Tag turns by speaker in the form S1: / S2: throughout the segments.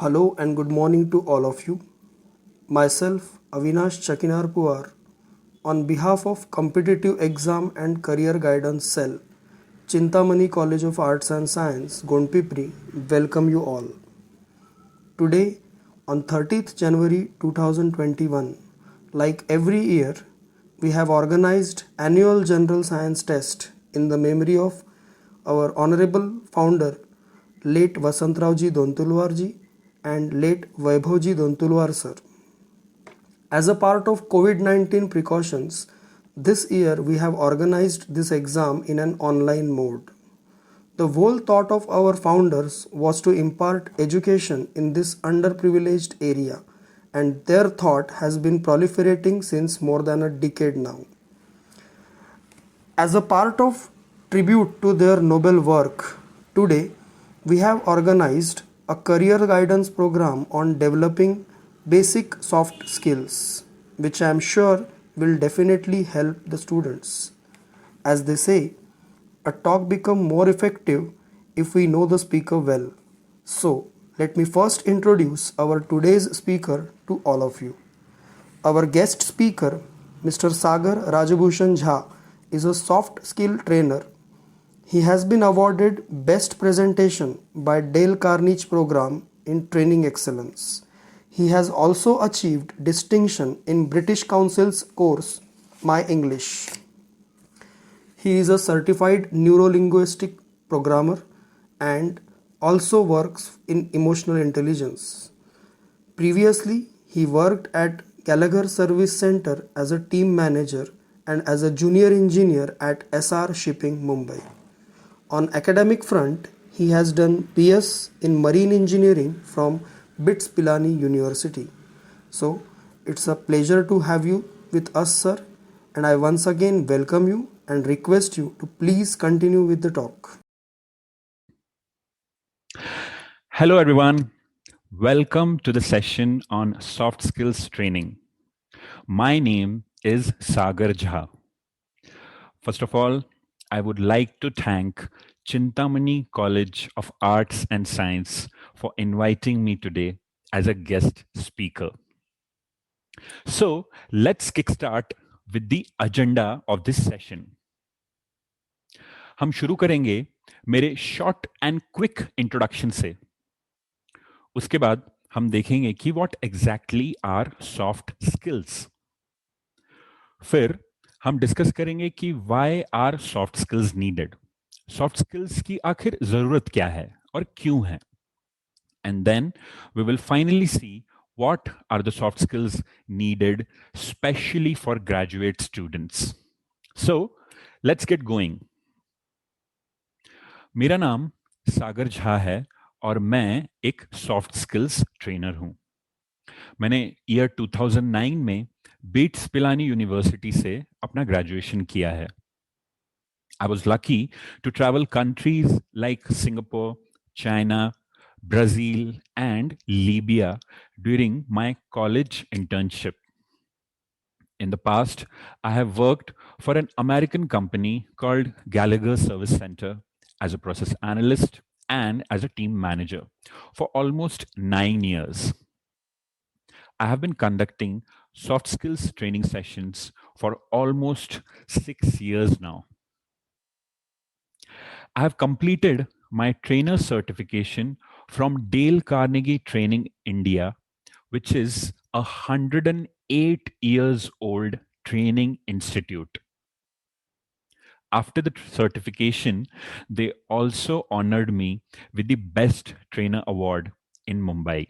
S1: Hello and good morning to all of you. Myself, Avinash Chakinarpuar, on behalf of Competitive Exam and Career Guidance Cell, Chintamani College of Arts and Science, Gondpipri, welcome you all. Today, on 30th January 2021, like every year, we have organized annual General Science Test in the memory of our Honorable Founder, late Vasantraoji Dontulwarji and late Vaibhavji Dontulwar sir. As a part of COVID-19 precautions, this year we have organized this exam in an online mode. The whole thought of our founders was to impart education in this underprivileged area, and their thought has been proliferating since more than a decade now. As a part of tribute to their noble work, today we have organized a career guidance program on developing basic soft skills, which I am sure will definitely help the students. As they say, a talk becomes more effective if we know the speaker well. So, let me first introduce our today's speaker to all of you. Our guest speaker, Mr. Sagar Rajabhushan Jha, is a soft skill trainer. He has been awarded Best Presentation by Dale Carnegie Program in Training Excellence. He has also achieved distinction in British Council's course My English. He is a certified neurolinguistic programmer and also works in emotional intelligence. Previously, he worked at Gallagher Service Center as a team manager and as a junior engineer at SR Shipping, Mumbai. On academic front, he has done PS in Marine Engineering from BITS Pilani University. So, it's a pleasure to have you with us, sir, and I once again welcome you and request you to please continue with the talk.
S2: Hello, everyone. Welcome to the session on soft skills training. My name is Sagar Jha. First of all, I would like to thank Chintamani College of Arts and Science for inviting me today as a guest speaker. So let's kickstart with the agenda of this session. हम शुरू करेंगे मेरे short and quick introduction से. उसके बाद हम देखेंगे कि what exactly are soft skills. फिर हम डिस्कस करेंगे कि why are soft skills needed. Soft skills की आखिर जरूरत क्या है और क्यों है. And then we will finally see what are the soft skills needed specially for graduate students. So let's get going. मेरा नाम सागर झा है और मैं एक सॉफ्ट स्किल्स ट्रेनर हूं. मैंने ईयर 2009 में बीट्स पिलानी यूनिवर्सिटी से अपना ग्रेजुएशन किया है. I was lucky to travel countries like Singapore, China, Brazil, and Libya during my college internship. In the past, I have worked for an American company called Gallagher Service Center as a process analyst and as a team manager for almost 9 years. I have been conducting soft skills training sessions for almost 6 years now. I have completed my trainer certification from Dale Carnegie Training India, which is a 108 years old training institute. After the certification, they also honored me with the Best Trainer Award in Mumbai.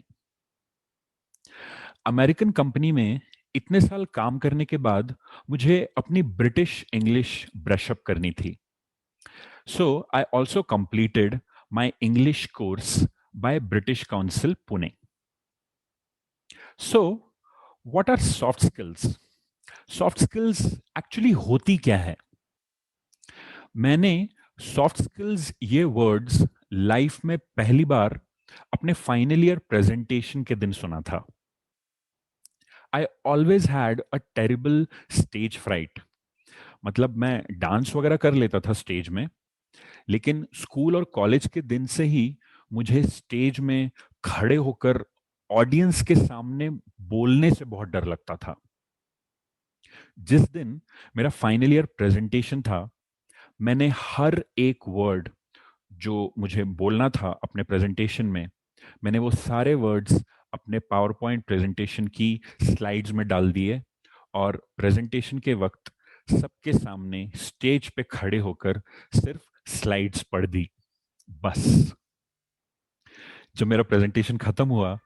S2: American company में इतने साल काम करने के बाद मुझे अपनी British English brush up करनी थी. So I also completed my English course by British Council Pune. So what are soft skills? Soft skills actually होती क्या है? मैंने सॉफ्ट स्किल्स ये वर्ड्स लाइफ में पहली बार अपने फाइनल ईयर प्रेजेंटेशन के दिन सुना था. I always had a terrible stage fright. मतलब मैं डांस वगैरह कर लेता था स्टेज में, लेकिन स्कूल और कॉलेज के दिन से ही मुझे स्टेज में खड़े होकर ऑडियंस के सामने बोलने से बहुत डर लगता था. जिस दिन मेरा फाइनल ईयर प्रेजेंटेशन था, मैंने हर एक वर्ड जो मुझे बोलना था अपने प्रेजेंटेशन में, मैंने वो सारे वर्ड्स अपने पावर पॉइंट प्रेजेंटेशन की स्लाइड्स में डाल दिए और प्रेजेंटेशन के वक्त सबके सामने स्टेज पे खड़े होकर सिर्फ स्लाइड्स पढ़ दी. बस. जब मेरा प्रेजेंटेशन खत्म हुआ,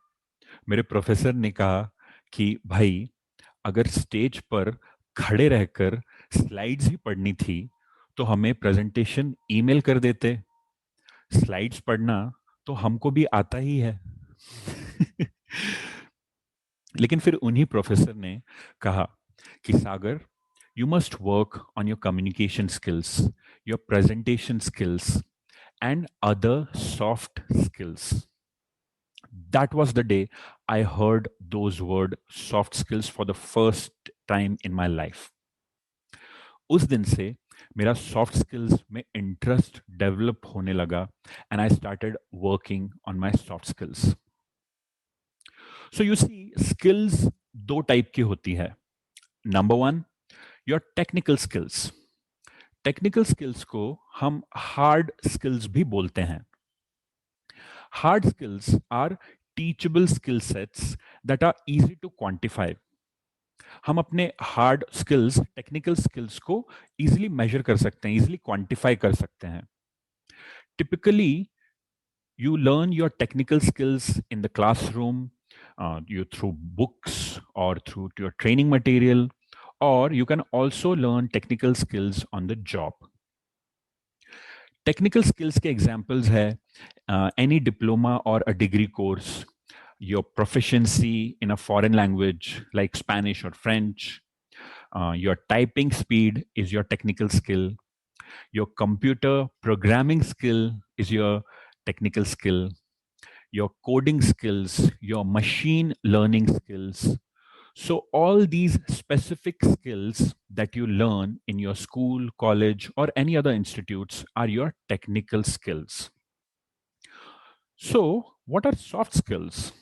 S2: मेरे प्रोफेसर ने कहा कि भाई, अगर स्टेज पर खड़े रहकर स्लाइड्स ही पढ़नी थी तो हमें प्रेजेंटेशन ईमेल कर देते. स्लाइड्स पढ़ना तो हमको भी आता ही है. लेकिन फिर उन्हीं प्रोफेसर ने कहा कि सागर, you must work on your communication skills, your presentation skills, and other soft skills. That was the day I heard those word soft skills for the first time in my life. उस दिन से मेरा soft skills में interest develop होने लगा and I started working on my soft skills. So you see, skills दो type की होती है. Number one, your technical skills. Technical skills को हम हार्ड स्किल्स भी बोलते हैं. Hard skills are teachable skill sets that are easy to quantify. हम अपने हार्ड स्किल्स, टेक्निकल स्किल्स को इजीली मेजर कर सकते हैं, इजीली क्वांटिफाई कर सकते हैं. Typically you learn your technical skills in the classroom, you through books or through your training material, or you can also learn technical skills on the job. Technical skills के examples है any diploma or a degree course, your proficiency in a foreign language like Spanish or French, your typing speed is your technical skill, your computer programming skill is your technical skill, your coding skills, your machine learning skills. So all these specific skills that you learn in your school, college, or any other institutes are your technical skills. So what are soft skills?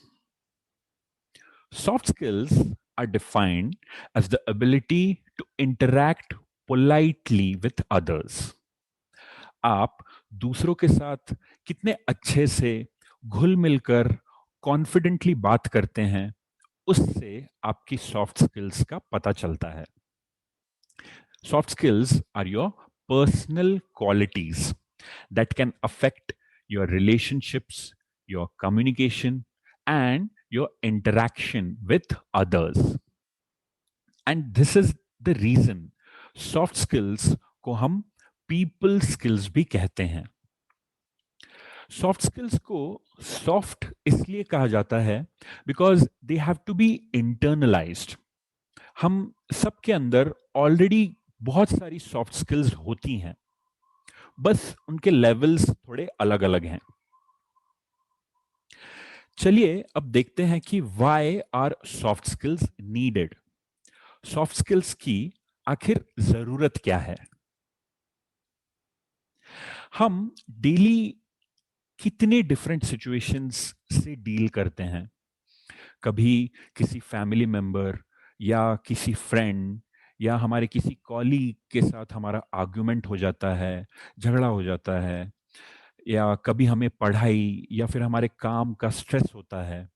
S2: Soft skills are defined as the ability to interact politely with others. आप दूसरों के साथ कितने अच्छे से घुल मिलकर confidently बात करते हैं, उससे आपकी सॉफ्ट स्किल्स का पता चलता है. Soft skills are your personal qualities that can affect your relationships, your communication and your interaction with others. And this is the reason soft skills को हम पीपल स्किल्स भी कहते हैं. सॉफ्ट स्किल्स को सॉफ्ट इसलिए कहा जाता है because they have to be internalised. हम सबके अंदर ऑलरेडी बहुत सारी सॉफ्ट स्किल्स होती हैं, बस उनके लेवल्स थोड़े अलग अलग हैं. चलिए अब देखते हैं कि why are soft skills needed. Soft skills की आखिर जरूरत क्या है? हम डेली कितने डिफरेंट सिचुएशंस से डील करते हैं. कभी किसी फैमिली मेंबर या किसी फ्रेंड या हमारे किसी कॉलीग के साथ हमारा आर्गुमेंट हो जाता है, झगड़ा हो जाता है, या कभी हमें पढ़ाई या फिर हमारे काम का स्ट्रेस होता है.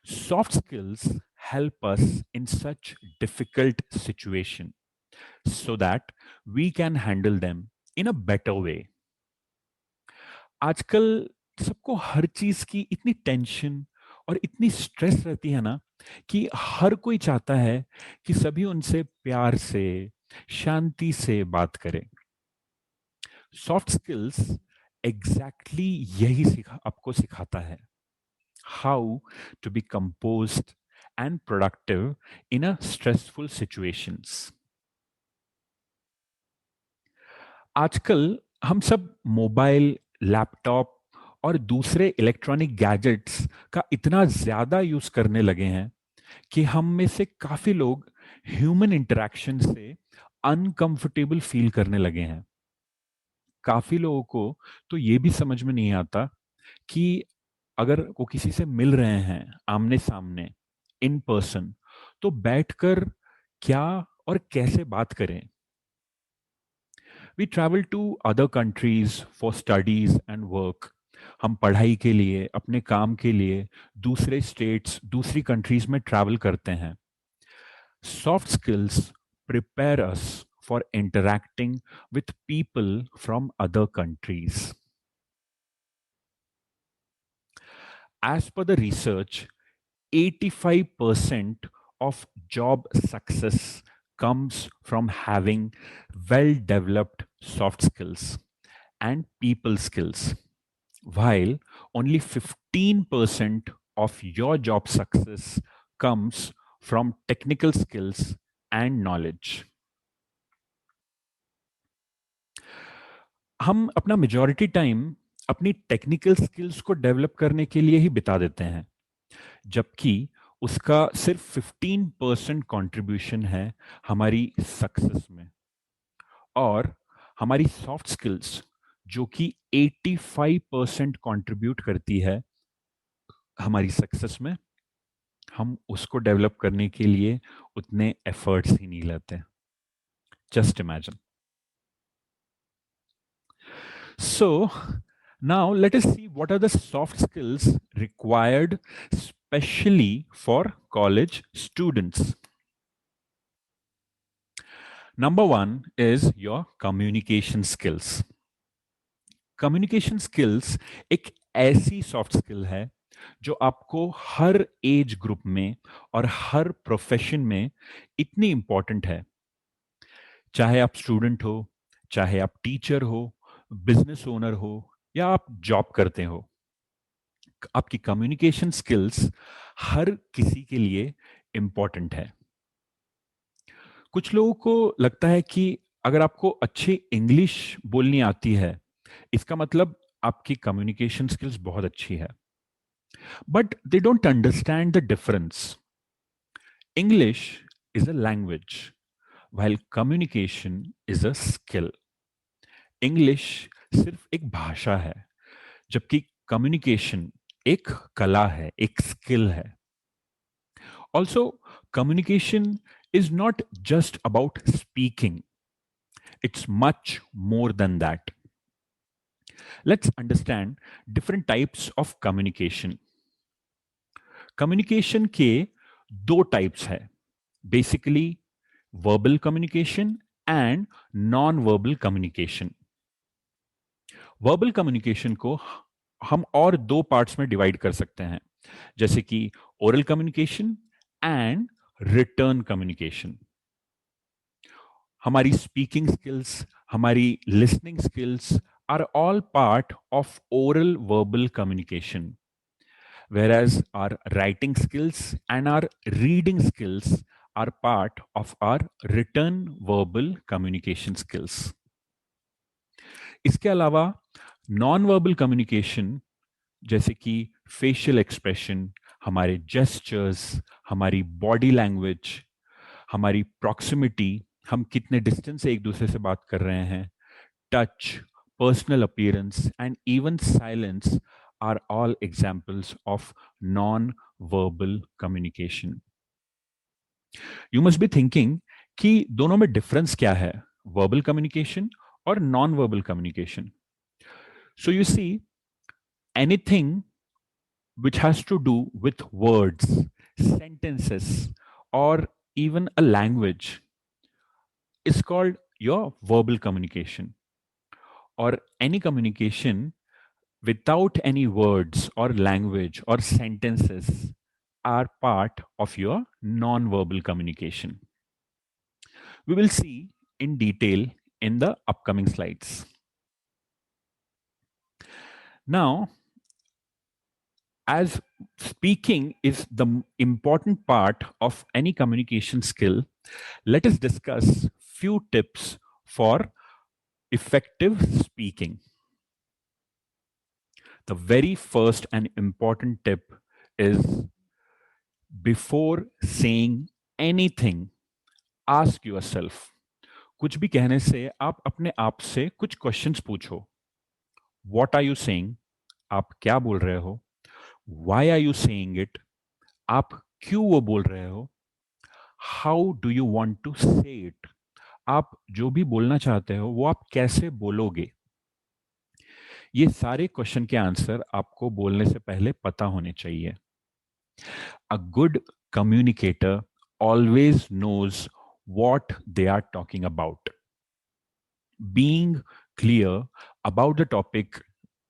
S2: Soft skills help us in such difficult situation so that we can handle them in a better way. आजकल सबको हर चीज की इतनी टेंशन और इतनी स्ट्रेस रहती है ना कि हर कोई चाहता है कि सभी उनसे प्यार से, शांति से बात करें। सॉफ्ट स्किल्स एग्जैक्टली यही आपको सिखाता है, how to be composed and productive in a stressful situations. आजकल हम सब मोबाइल, लैपटॉप और दूसरे इलेक्ट्रॉनिक गैजेट्स का इतना ज्यादा यूज करने लगे हैं कि हम में से काफी लोग ह्यूमन इंटरेक्शन से अनकंफर्टेबल फील करने लगे हैं। काफी लोगों को तो ये भी समझ में नहीं आता कि अगर वो किसी से मिल रहे हैं आमने सामने, इन पर्सन, तो बैठकर क्या और कैसे बात करें। We travel to other countries for studies and work. हम पढ़ाई के लिए, अपने काम के लिए दूसरे स्टेट्स, दूसरी कंट्रीज में ट्रैवल करते हैं। Soft skills prepare us for interacting with people from other countries. As per the research, 85% of job success comes from having well developed soft skills and people skills, while only 15% of your job success comes from technical skills and knowledge. हम अपना majority time अपनी technical skills को develop करने के लिए ही बिता देते हैं, जबकि उसका सिर्फ 15% कंट्रीब्यूशन है हमारी सक्सेस में। और हमारी सॉफ्ट स्किल्स जो कि 85% कंट्रीब्यूट करती है हमारी सक्सेस में, हम उसको डेवलप करने के लिए उतने एफर्ट्स ही नहीं लेते। Just imagine. So, now let us see what are the soft skills required specially for college students. Number one is your communication skills. Communication skills एक ऐसी सॉफ्ट स्किल है जो आपको हर एज ग्रुप में और हर प्रोफेशन में इतनी इंपॉर्टेंट है। चाहे आप स्टूडेंट हो, चाहे आप टीचर हो, बिजनेस ओनर हो, या आप जॉब करते हो, आपकी कम्युनिकेशन स्किल्स हर किसी के लिए इंपॉर्टेंट है। कुछ लोगों को लगता है कि अगर आपको अच्छी इंग्लिश बोलनी आती है, इसका मतलब आपकी कम्युनिकेशन स्किल्स बहुत अच्छी है। But they don't understand the difference. English is a language, while communication is a skill. English सिर्फ एक भाषा है, जबकि कम्युनिकेशन एक कला है, एक स्किल है। Also communication is not just about speaking, it's much more than that. Let's understand different types of communication. Communication के दो टाइप्स है, basically verbal communication and non verbal communication. Verbal communication को हम और दो पार्ट्स में divide कर सकते हैं, जैसे कि oral communication and written communication. हमारी स्पीकिंग स्किल्स, हमारी listening skills are all part of oral verbal communication, whereas our writing skills and our reading skills are part of our written verbal communication skills. इसके अलावा non verbal communication जैसे कि facial expression, हमारे gestures, हमारी body language, हमारी proximity, हम कितने distance से एक दूसरे से बात कर रहे हैं, touch, personal appearance, and even silence are all examples of non-verbal communication. You must be thinking कि दोनों में डिफरेंस क्या है, verbal communication और non-verbal communication. So you see, anything which has to do with words, sentences, or even a language is called your verbal communication. Or any communication without any words or language or sentences are part of your non-verbal communication. We will see in detail in the upcoming slides. Now, as speaking is the important part of any communication skill, let us discuss few tips for effective speaking. The very first and important tip is, before saying anything, ask yourself. कुछ भी कहने से आप अपने आप से कुछ questions पूछो. What are you saying? आप क्या बोल रहे हो? Why are you saying it? आप क्यों वो बोल रहे हो? How do you want to say it? आप जो भी बोलना चाहते हो वो आप कैसे बोलोगे? ये सारे क्वेश्चन के आंसर आपको बोलने से पहले पता होने चाहिए. A good communicator always knows what they are talking about. Being clear about the topic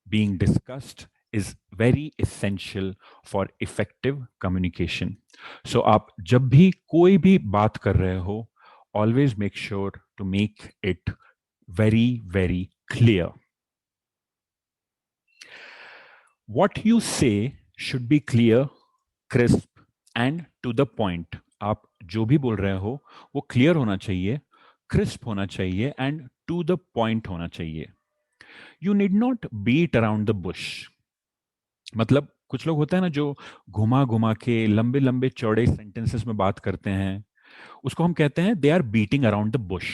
S2: being discussed is very essential for effective communication. So आप जब भी कोई भी बात कर रहे हो, always make sure to make it very, very clear. What you say should be clear, crisp and to the point. आप जो भी बोल रहे हो वो clear होना चाहिए, crisp होना चाहिए and to the point होना चाहिए. You need not beat around the bush. मतलब कुछ लोग होते हैं ना जो घुमा घुमा के लंबे लंबे चौड़े सेंटेंसेस में बात करते हैं, उसको हम कहते हैं they are beating around the bush.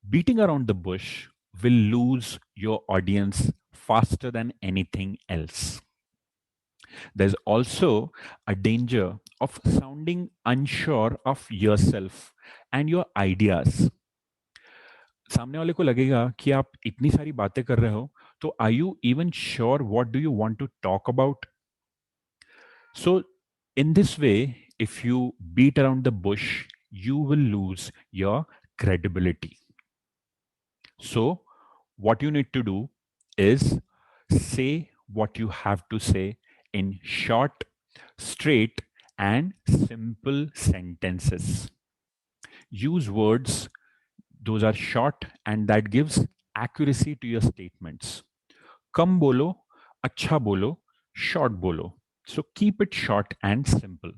S2: Beating around the bush will lose your audience faster than anything else. There's also a danger of sounding unsure of yourself and your ideas. सामने वाले को लगेगा कि आप इतनी सारी बातें कर रहे हो, तो are you even sure what do you want to talk about? So in this way, if you beat around the bush, you will lose your credibility. So what you need to do is say what you have to say in short, straight and simple sentences. Use words those are short and that gives accuracy to your statements. कम बोलो, अच्छा बोलो, short बोलो. So keep it short and simple.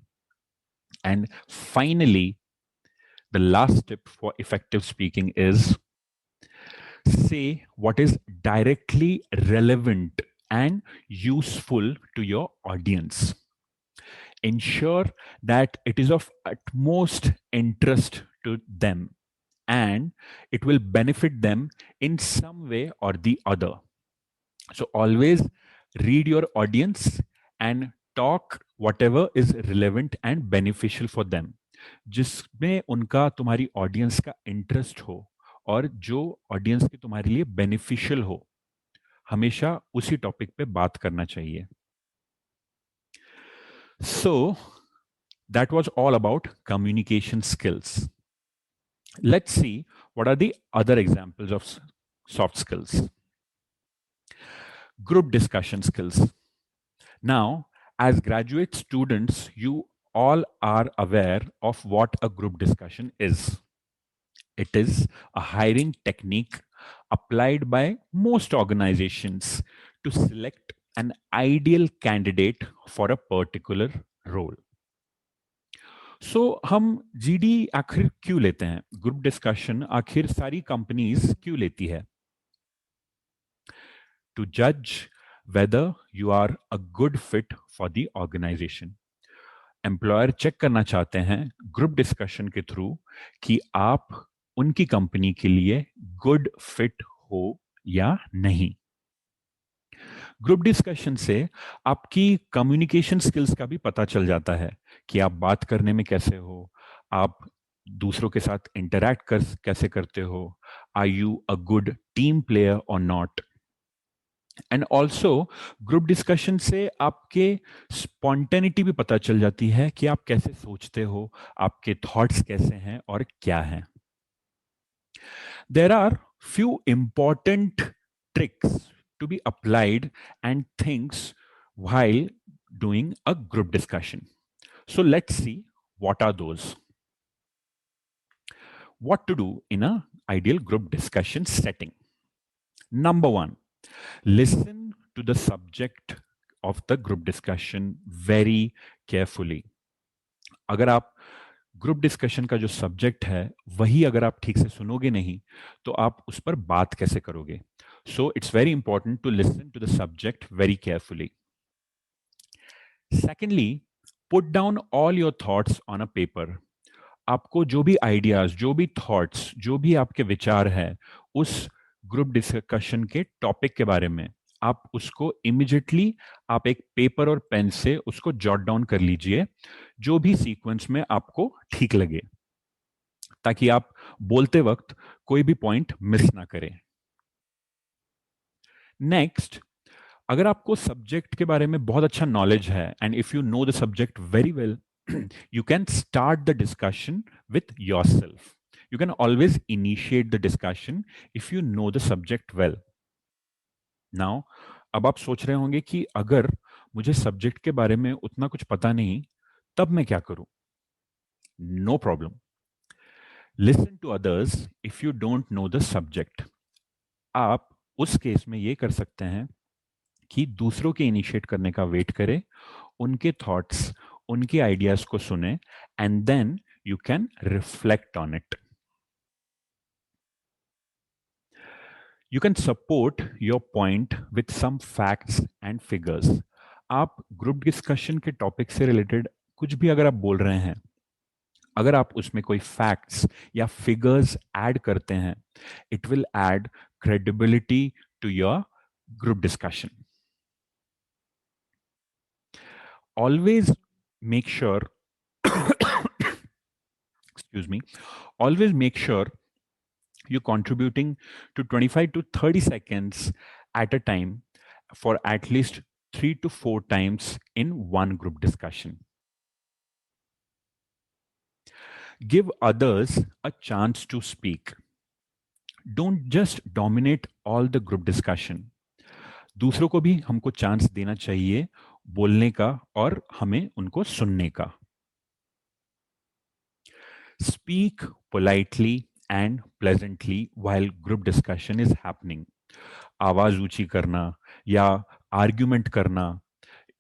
S2: And finally, the last tip for effective speaking is say what is directly relevant and useful to your audience. Ensure that it is of utmost interest to them and it will benefit them in some way or the other. So always read your audience and talk whatever is relevant and beneficial for them. जिसमें उनका तुम्हारी audience का interest हो और जो audience की तुम्हारे लिए बेनिफिशियल हो, हमेशा उसी टॉपिक पे बात करना चाहिए. So that was all about communication skills. Let's see what are the other examples of soft skills. Group discussion skills. Now, as graduate students, you all are aware of what a group discussion is. It is a hiring technique applied by most organizations to select an ideal candidate for a particular role. So हम GD आखिर क्यों लेते हैं? Group discussion आखिर सारी companies क्यों लेती है? To judge whether you are a good fit for the organization. Employer check करना चाहते हैं ग्रुप डिस्कशन के थ्रू कि आप उनकी कंपनी के लिए गुड फिट हो या नहीं. ग्रुप डिस्कशन से आपकी कम्युनिकेशन स्किल्स का भी पता चल जाता है कि आप बात करने में कैसे हो, आप दूसरों के साथ इंटरैक्ट कैसे करते हो, are you a good team player और not. And also group discussion से आपके स्पॉन्टेनिटी भी पता चल जाती है कि आप कैसे सोचते हो, आपके थॉट्स कैसे हैं और क्या हैं. There are few important tricks to be applied and things while doing a group discussion. So let's see what are those. What to do in an ideal group discussion setting. Number one, listen to the subject of the group discussion very carefully. अगर आप group discussion का जो subject है वही अगर आप ठीक से सुनोगे नहीं तो आप उस पर बात कैसे करोगे. So it's very important to listen to the subject very carefully. Secondly, put down all your thoughts on a paper. आपको जो भी आइडियाज, जो भी थॉट्स, जो भी आपके विचार है उस ग्रुप डिस्कशन के टॉपिक के बारे में, आप उसको इमिडिएटली आप एक पेपर और पेन से उसको जॉट डाउन कर लीजिए, जो भी सीक्वेंस में आपको ठीक लगे, ताकि आप बोलते वक्त कोई भी पॉइंट मिस ना करें. नेक्स्ट, अगर आपको सब्जेक्ट के बारे में बहुत अच्छा नॉलेज है and if you know the subject very well, you can start the discussion with yourself. You can always initiate the discussion if you know the subject well. Now, अब आप सोच रहे होंगे कि अगर मुझे सब्जेक्ट के बारे में उतना कुछ पता नहीं, तब मैं क्या करूं? No problem. Listen to others if you don't know the subject. आप उस केस में ये कर सकते हैं कि दूसरों के इनिशिएट करने का वेट करें, उनके थॉट्स, उनके आइडियाज को सुने and then you can reflect on it. You can support your point with some facts and figures. आप ग्रुप डिस्कशन के टॉपिक से रिलेटेड कुछ भी अगर आप बोल रहे हैं, अगर आप उसमें कोई फैक्ट्स या फिगर्स ऐड करते हैं, it will add credibility to your group discussion. Always make sure excuse me, always make sure you're contributing to 25 to 30 seconds at a time for at least 3 to 4 times in one group discussion. Give others a chance to speak. Don't just dominate all the group discussion. दूसरों को भी हमको chance देना चाहिए बोलने का और हमें उनको सुनने का. Speak politely and pleasantly while group discussion is happening. आवाज ऊंची करना या आर्ग्यूमेंट करना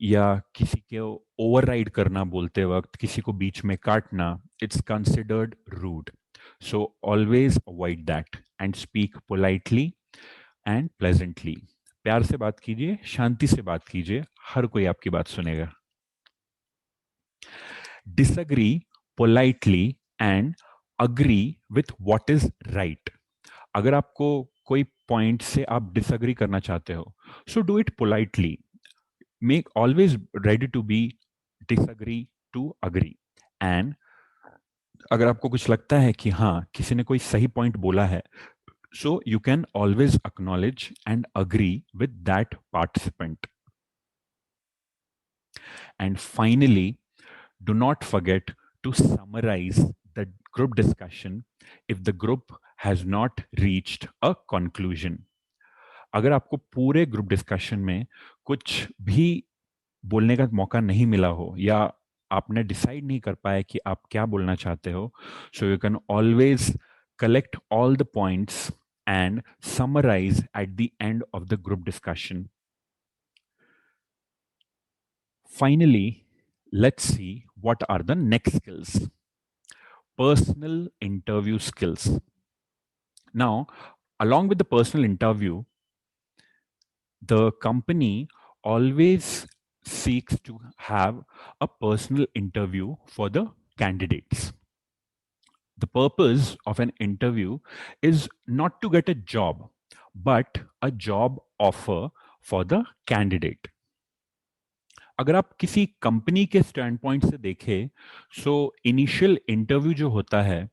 S2: या किसी के ओवरराइड करना बोलते वक्त, किसी को बीच में काटना, it's considered rude. So always avoid that and speak politely and pleasantly. प्यार से बात कीजिए, शांति से बात कीजिए, हर कोई आपकी बात सुनेगा. Disagree politely and agree with what is right. अगर आपको कोई पॉइंट से आप डिसएग्री करना चाहते हो, so do it politely. Make always ready to be disagree to agree. एंड अगर आपको कुछ लगता है कि हाँ किसी ने कोई सही पॉइंट बोला है, so you can always acknowledge and agree with that participant. And finally, do not forget to summarize the group discussion if the group has not reached a conclusion. अगर आपको पूरे ग्रुप डिस्कशन में कुछ भी बोलने का मौका नहीं मिला हो या आपने डिसाइड नहीं कर पाया कि आप क्या बोलना चाहते हो, so you can always collect all the points and summarize at the end of the group discussion. Finally, let's see what are the next skills. Personal interview skills. Now, along with the personal interview, the company always seeks to have a personal interview for the candidates. The purpose of an interview is not to get a job, but a job offer for the candidate. अगर आप किसी company के stand point से देखें, so initial interview जो होता है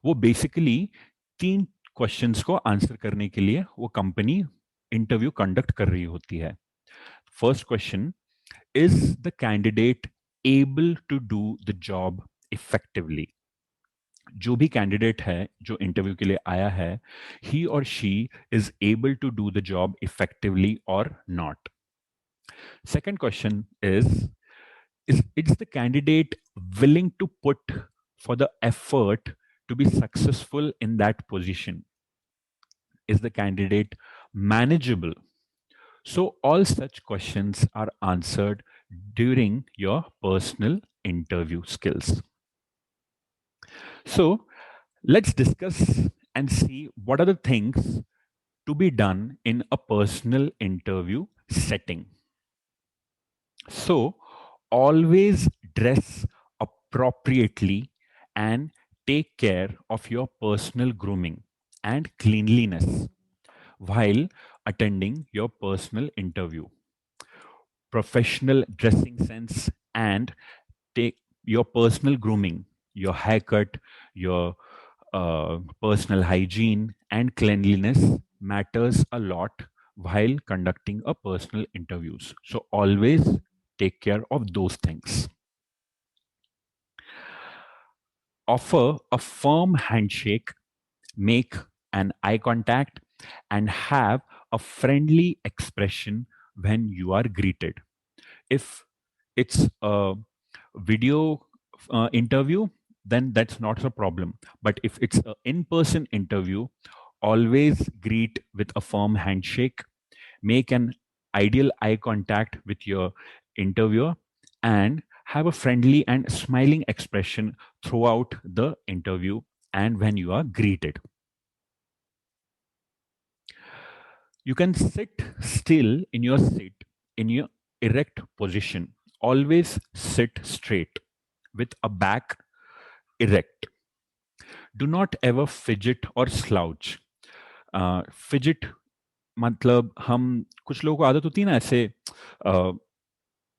S2: वो बेसिकली 3 क्वेश्चंस को आंसर करने के लिए वो कंपनी इंटरव्यू कंडक्ट कर रही होती है. First question, is the candidate able to do the job effectively. जो भी कैंडिडेट है जो इंटरव्यू के लिए आया है, ही और she is able to do the job effectively और not. Second question is the candidate willing to put for the effort to be successful in that position? Is the candidate manageable? So all such questions are answered during your personal interview skills. So let's discuss and see what are the things to be done in a personal interview setting. So always dress appropriately and take care of your personal grooming and cleanliness while attending your personal interview. Professional dressing sense and take your personal grooming, your haircut, your personal hygiene and cleanliness matters a lot while conducting a personal interviews. So always take care of those things. Offer a firm handshake, make an eye contact, and have a friendly expression when you are greeted. If it's a video interview, then that's not a problem. But if it's an in-person interview, always greet with a firm handshake, make an ideal eye contact with your interviewer, and have a friendly and smiling expression throughout the interview and when you are greeted. You can sit still in your seat in your erect position. Always sit straight with a back erect. Do not ever fidget or slouch. Fidget मतलब हम कुछ लोगों को आदत होती है ना ऐसे अ,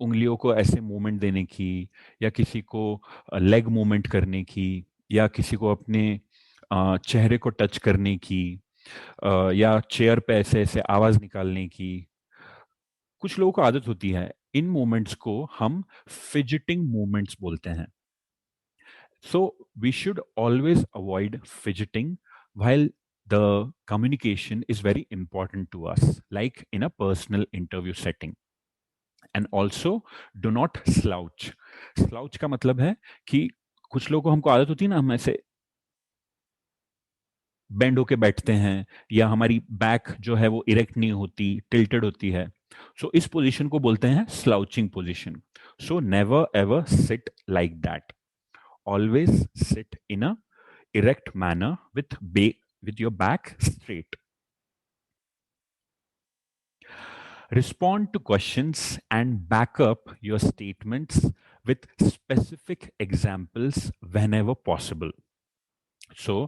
S2: उंगलियों को ऐसे मूवमेंट देने की, या किसी को लेग मूवमेंट करने की, या किसी को अपने चेहरे को टच करने की, या चेयर पे ऐसे ऐसे आवाज निकालने की. कुछ लोगों को आदत होती है. इन मूवमेंट्स को हम फिजिटिंग मूवमेंट्स बोलते हैं. So we should always avoid fidgeting while the communication is very important to us, like in a personal interview setting. And also do not slouch. Slouch का मतलब है कि कुछ लोगों को हमको आदत होती है ना, हम ऐसे बेंड होके बैठते हैं, या हमारी बैक जो है वो इरेक्ट नहीं होती, टिल्टेड होती है. सो इस पोजीशन को बोलते हैं slouching position. So never ever sit like that. Always sit in a erect manner with your back straight. Respond to questions and back up your statements with specific examples whenever possible. So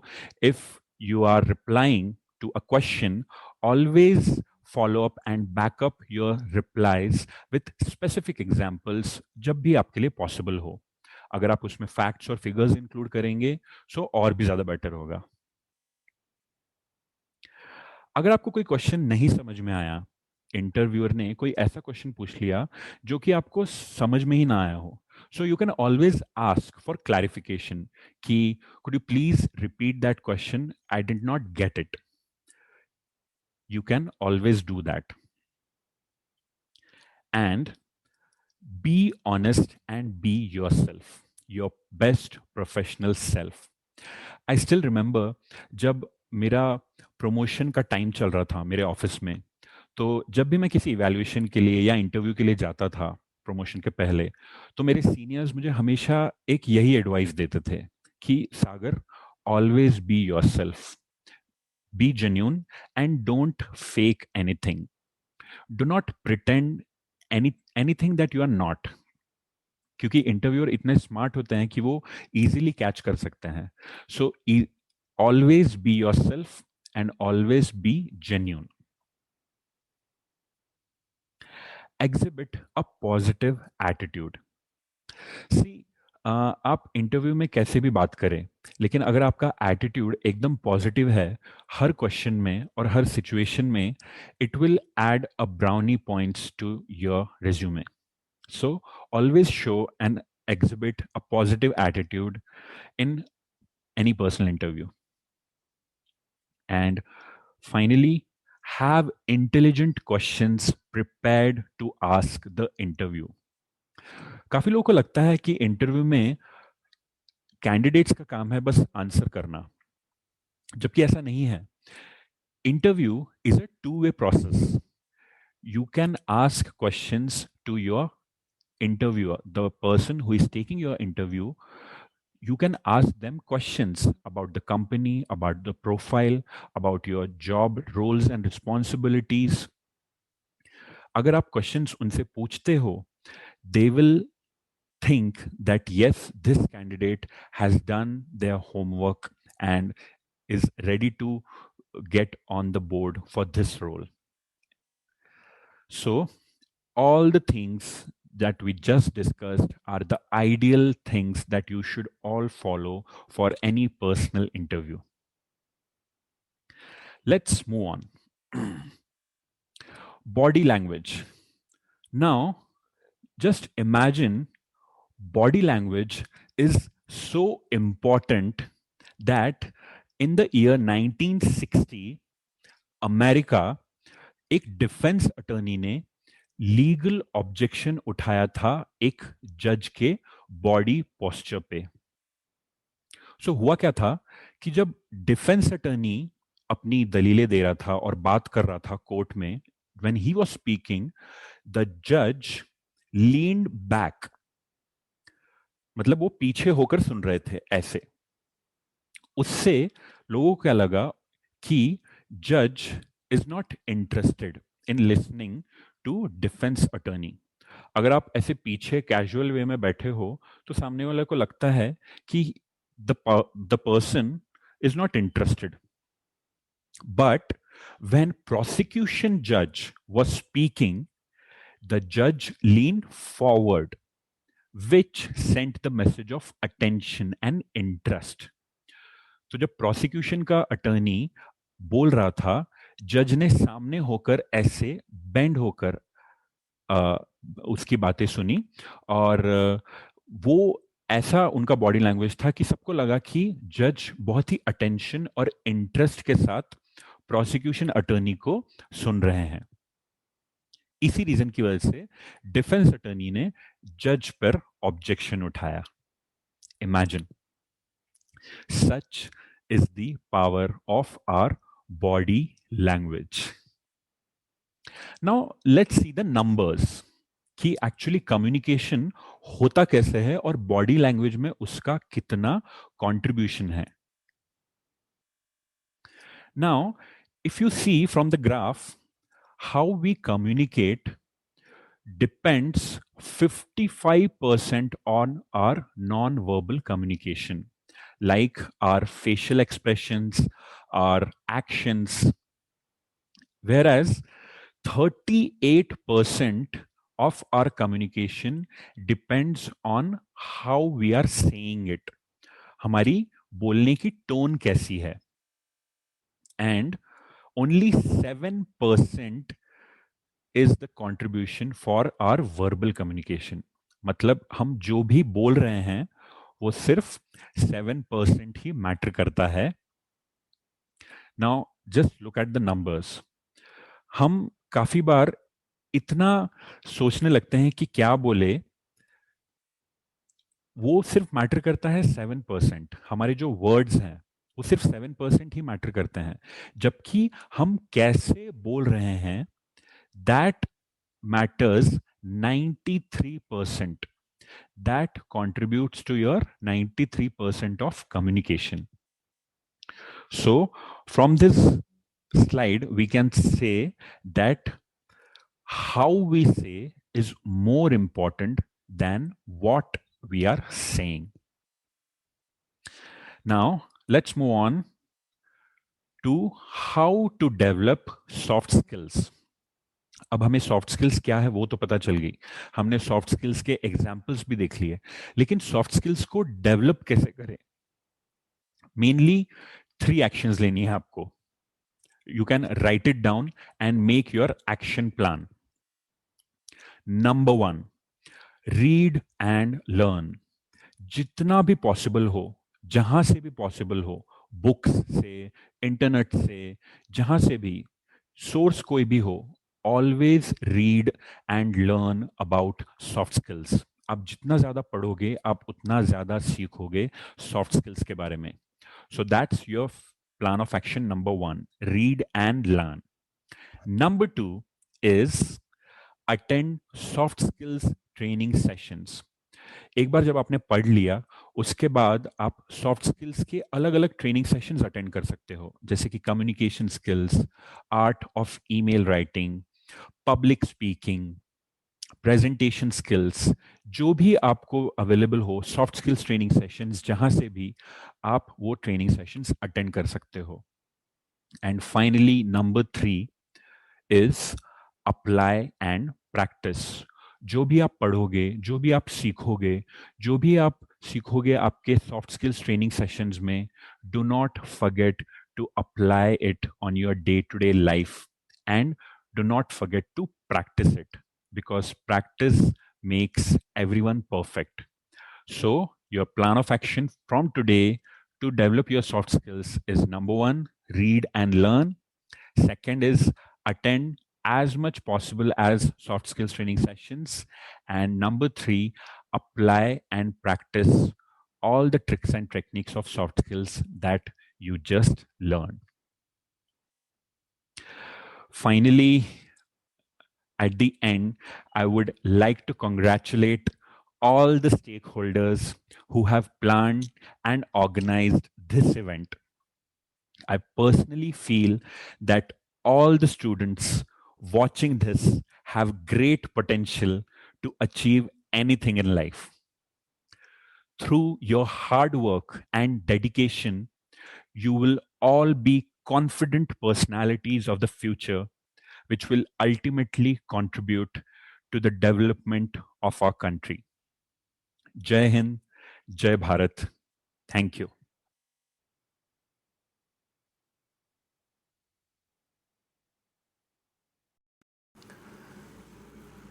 S2: if you are replying to a question, always follow up and back up your replies with specific examples जब भी आपके लिए possible हो. अगर आप उसमें facts और figures include करेंगे सो और भी ज्यादा बेटर होगा. अगर आपको कोई क्वेश्चन नहीं समझ में आया, इंटरव्यूअर ने कोई ऐसा क्वेश्चन पूछ लिया जो कि आपको समझ में ही ना आया हो, so you can always ask for clarification कि could you please repeat that question, I did not get it. You can always do that. And be honest and be yourself, your best professional self. I still remember जब मेरा promotion का time चल रहा था मेरे office में, तो जब भी मैं किसी इवैल्यूएशन के लिए या इंटरव्यू के लिए जाता था प्रमोशन के पहले, तो मेरे सीनियर्स मुझे हमेशा एक यही एडवाइस देते थे कि Sagar, always be yourself, be genuine, and don't fake anything. Do not pretend anything that you are not. क्योंकि इंटरव्यूअर इतने स्मार्ट होते हैं कि वो इजीली कैच कर सकते हैं. So always be yourself and always be genuine. Exhibit a positive attitude. See, आप इंटरव्यू में कैसे भी बात करें, लेकिन अगर आपका एटीट्यूड एकदम पॉजिटिव है हर क्वेश्चन में और हर सिचुएशन में, it will add a brownie points to your resume. So always show and exhibit a positive attitude in any personal interview. And finally, have intelligent questions prepared to ask the interview. काफी लोगों को लगता है कि interview में candidates का काम है बस आंसर करना, जबकि ऐसा नहीं है. Interview is a two way process. You can ask questions to your interviewer, the person who is taking your interview. You can ask them questions about the company, about the profile, about your job roles and responsibilities. अगर आप questions उनसे पूछते हो, they will think that yes, this candidate has done their homework and is ready to get on the board for this role. So all the things that we just discussed are the ideal things that you should all follow for any personal interview. Let's move on. Body language. Now, just imagine body language is so important that in the year 1960, America, एक defence attorney ने legal objection उठाया था एक जज के body posture पे. सो हुआ क्या था कि जब डिफेंस अटर्नी अपनी दलीलें दे रहा था और बात कर रहा था कोर्ट में, when he was speaking, the जज लीन्ड बैक. मतलब वो पीछे होकर सुन रहे थे ऐसे. उससे लोगों को क्या लगा कि जज is not interested in listening to defence attorney. अगर आप ऐसे पीछे कैजुअल वे में बैठे हो तो सामने वाले को लगता है कि the person is not interested. But when prosecution जज वाज स्पीकिंग, द जज lean forward, which sent the message of attention and interest. तो जब प्रोसिक्यूशन का अटर्नी बोल रहा था, जज ने सामने होकर ऐसे बेंड होकर उसकी बातें सुनी, और वो ऐसा उनका बॉडी लैंग्वेज था कि सबको लगा कि जज बहुत ही अटेंशन और इंटरेस्ट के साथ प्रोसिक्यूशन अटर्नी को सुन रहे हैं. इसी रीजन की वजह से डिफेंस अटर्नी ने जज पर ऑब्जेक्शन उठाया. Imagine, such is the power of our body language. Now let's see the numbers कि एक्चुअली कम्युनिकेशन होता कैसे है और बॉडी लैंग्वेज में उसका कितना कंट्रीब्यूशन है. Now if you see from the graph, how we communicate depends 55% on our non-verbal communication, like our facial expressions, our actions, whereas 38% of our communication depends on how we are saying it. हमारी बोलने की tone कैसी है. And only 7% is the contribution for our verbal communication. मतलब हम जो भी बोल रहे हैं वो सिर्फ 7% ही मैटर करता है. Now just look at the numbers. हम काफी बार इतना सोचने लगते हैं कि क्या बोले, वो सिर्फ मैटर करता है 7%. हमारे जो वर्ड्स हैं वो सिर्फ 7% ही मैटर करते हैं, जबकि हम कैसे बोल रहे हैं that matters 93%. That contributes to your 93% of communication. So from this slide we can say that how we say is more important than what we are saying. Now let's move on to how to develop soft skills. अब हमें soft skills क्या है वो तो पता चल गई, हमने सॉफ्ट स्किल्स के एग्जाम्पल्स भी देख लिए, लेकिन सॉफ्ट स्किल्स को डेवलप कैसे करें. मेनली 3 एक्शंस लेनी है आपको. You can write it down and make your action plan. Number 1, read and learn. जितना भी पॉसिबल हो जहां से भी पॉसिबल हो, बुक्स से, इंटरनेट से, जहां से भी सोर्स कोई भी हो, always read and learn about soft skills. आप जितना ज्यादा पढ़ोगे, आप उतना ज्यादा सीखोगे सॉफ्ट स्किल्स के बारे में. So that's your plan of action number 1, read and learn. Number 2 is attend soft skills training sessions. एक बार जब आपने पढ़ लिया, उसके बाद आप सॉफ्ट स्किल्स के अलग अलग ट्रेनिंग सेशंस अटेंड कर सकते हो, जैसे कि communication skills, art of email writing, public speaking, presentation skills, जो भी आपको अवेलेबल हो, सॉफ्ट स्किल्स ट्रेनिंग सेशंस, जहां से भी आप वो ट्रेनिंग सेशंस अटेंड कर सकते हो. And finally number 3 is apply and practice. जो भी आप पढ़ोगे, जो भी आप सीखोगे, आपके सॉफ्ट स्किल्स ट्रेनिंग सेशंस में, do not forget to apply it on your day to day life, and do not forget to practice it, because practice makes everyone perfect. So your plan of action from today to develop your soft skills is: number 1, read and learn; second is attend as much possible as soft skills training sessions; and number 3, apply and practice all the tricks and techniques of soft skills that you just learned. Finally, at the end, I would like to congratulate all the stakeholders who have planned and organized this event. I personally feel that all the students watching this have great potential to achieve anything in life. Through your hard work and dedication, you will all be confident personalities of the future, which will ultimately contribute to the development of our country. Jai Hind, Jai Bharat. Thank you.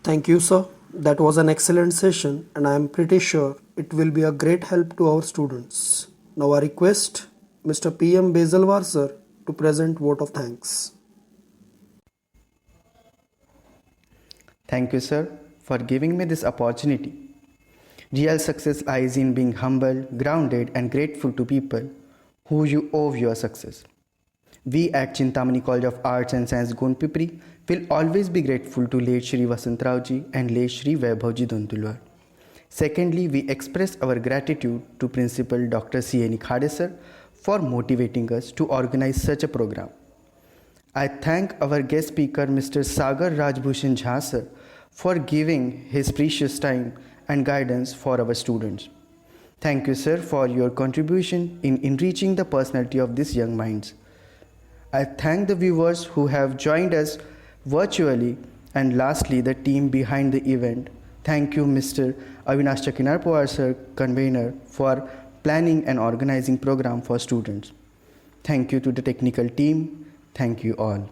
S1: Thank you, sir. That was an excellent session, and I am pretty sure it will be a great help to our students. Now, I request Mr. P.M. Bazelwar, sir, to present vote of thanks.
S3: Thank you, sir, for giving me this opportunity. Real success lies in being humble, grounded, and grateful to people who you owe your success. We at Chintamani College of Arts and Science Gonpipri will always be grateful to late Shri Vasantrao and late Shri Vaibhavji Dantulwar. Secondly, we express our gratitude to Principal Dr. C.N. Khade sir for motivating us to organize such a program. I thank our guest speaker Mr. Sagar Rajbhushan Jha sir for giving his precious time and guidance for our students. Thank you, sir, for your contribution in enriching the personality of these young minds. I thank the viewers who have joined us virtually, and lastly the team behind the event. Thank you Mr. Avinash Chakinar Pawar sir, convener, for planning and organizing program for students. Thank you to the technical team. Thank you all.